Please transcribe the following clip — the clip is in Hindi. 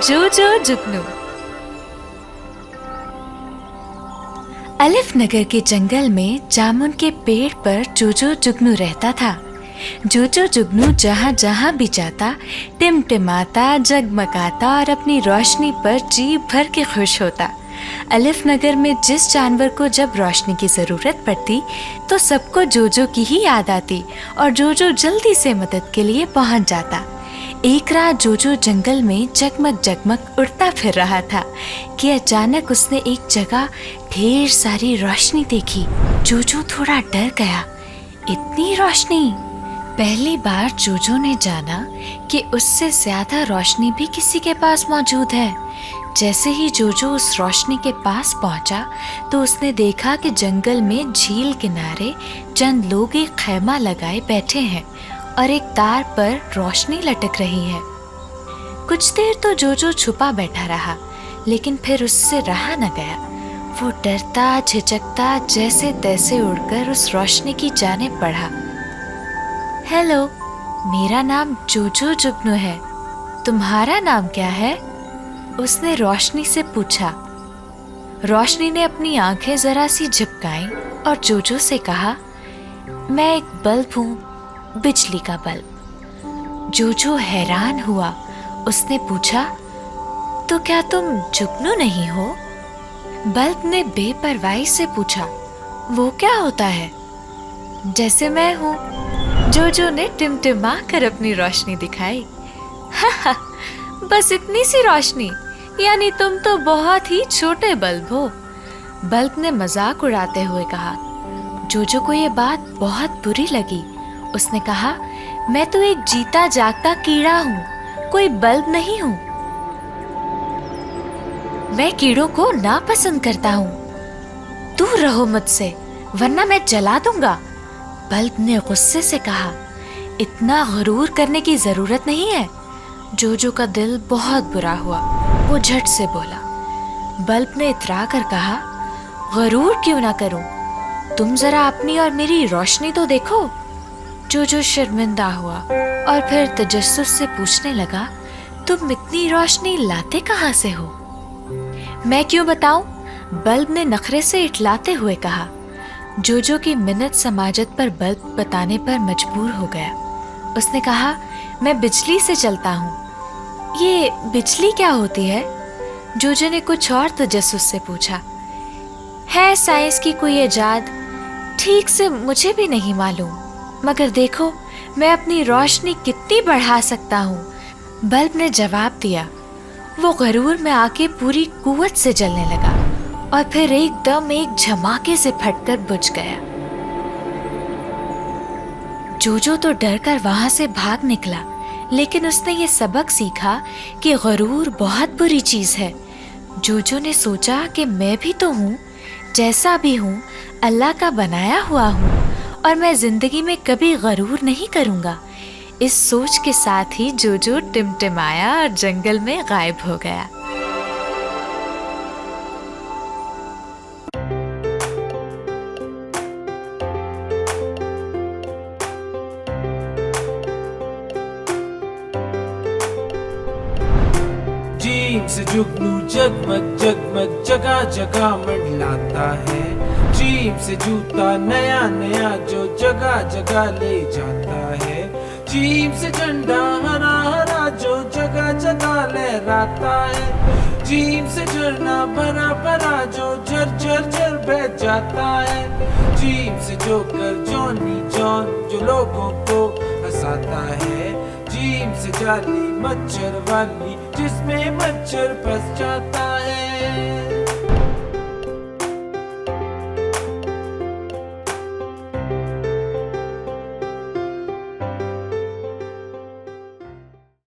जोजो जुगनू। अलिफ नगर के जंगल में जामुन के पेड़ पर जोजो जुगनू रहता था। जोजो जुगनू जहाँ जहाँ भी जाता टिमटिमाता, जगमगाता और अपनी रोशनी पर जी भर के खुश होता। अलिफ नगर में जिस जानवर को जब रोशनी की जरूरत पड़ती तो सबको जोजो की ही याद आती और जोजो जल्दी से मदद के लिए पहुंच जाता। एक रात जोजो जंगल में जगमग जगमग उड़ता फिर रहा था कि अचानक उसने एक जगह ढेर सारी रोशनी देखी। जोजो थोड़ा डर गया। इतनी रोशनी! पहली बार जोजो ने जाना कि उससे ज्यादा रोशनी भी किसी के पास मौजूद है। जैसे ही जोजो उस रोशनी के पास पहुंचा तो उसने देखा कि जंगल में झील किनारे चंद लोग एक खैमा लगाए बैठे हैं और एक तार पर रोशनी लटक रही है। कुछ देर तो जोजो छुपा बैठा रहा, लेकिन फिर उससे रहा न गया। वो डरता झिझकता जैसे तैसे उड़कर उस रोशनी की जानिब बढ़ा। हेलो, मेरा नाम जोजो जुगनू है। तुम्हारा नाम क्या है? उसने रोशनी से पूछा। रोशनी ने अपनी आंखें जरा सी झपकाई और जोजो से कहा, मैं एक बल्ब हूँ, बिजली का बल्ब। जोजो हैरान हुआ। उसने पूछा, तो क्या तुम जुगनू नहीं हो? बल्ब ने बेपरवाही से पूछा, वो क्या होता है? जैसे मैं हूँ। जोजो ने टिमटिमा कर अपनी रोशनी दिखाई। हा, बस इतनी सी रोशनी, यानी तुम तो बहुत ही छोटे बल्ब हो। बल्ब ने मजाक उड़ाते हुए कहा। जोजो को ये बात बहुत बुरी लगी। उसने कहा, मैं तो एक जीता जागता कीड़ा हूँ, कोई बल्ब नहीं हूँ। मैं कीड़ों को नापसंद करता हूँ। दूर रहो मुझसे, वरना मैं जला दूंगा। बल्ब ने गुस्से से कहा। इतना गरूर करने की जरूरत नहीं है। जोजो का दिल बहुत बुरा हुआ। वो झट से बोला। बल्ब ने इतरा कर कहा, गरूर क्यों ना करूं? तुम जरा अपनी और मेरी रोशनी तो देखो। जोजो शर्मिंदा हुआ और फिर तजस्सुस से पूछने लगा, तुम इतनी रोशनी लाते कहाँ से हो? मैं क्यों बताऊं? बल्ब ने नखरे से इठलाते हुए कहा। जोजो की मिन्नत समाजत पर बल्ब बताने पर मजबूर हो गया। उसने कहा, मैं बिजली से चलता हूँ। ये बिजली क्या होती है? जोजो ने कुछ और तजस्सुस से पूछा। है साइंस की कोई इजाद, ठीक से मुझे भी नहीं मालूम, मगर देखो मैं अपनी रोशनी कितनी बढ़ा सकता हूँ। बल्ब ने जवाब दिया। वो गरूर में आके पूरी कुव्वत से जलने लगा और फिर एकदम एक झमाके से फटकर बुझ गया। जोजो तो डर कर वहां से भाग निकला, लेकिन उसने ये सबक सीखा कि गरूर बहुत बुरी चीज है। जोजो ने सोचा कि मैं भी तो हूँ, जैसा भी हूँ अल्लाह का बनाया हुआ हूँ और मैं जिंदगी में कभी गरूर नहीं करूँगा। इस सोच के साथ ही जोजो टिमटिमाया और जंगल में गायब हो गया। जीन से जुगनू जगमग जगमग जगह जगह मंडलाता है। जीन से जूता नया नया जो जगह जगह ले जाता है। जीन से झंडा हरा हरा जो जगह जगह लहराता है। जीन से झरना भरा भरा जो झर झर झर बह जाता है। जीन से जोकर जॉनी जॉन जो लोगों को हंसाता है। जीन से जाली मच्छर वाली जिसमें मच्छर फंस जाता है।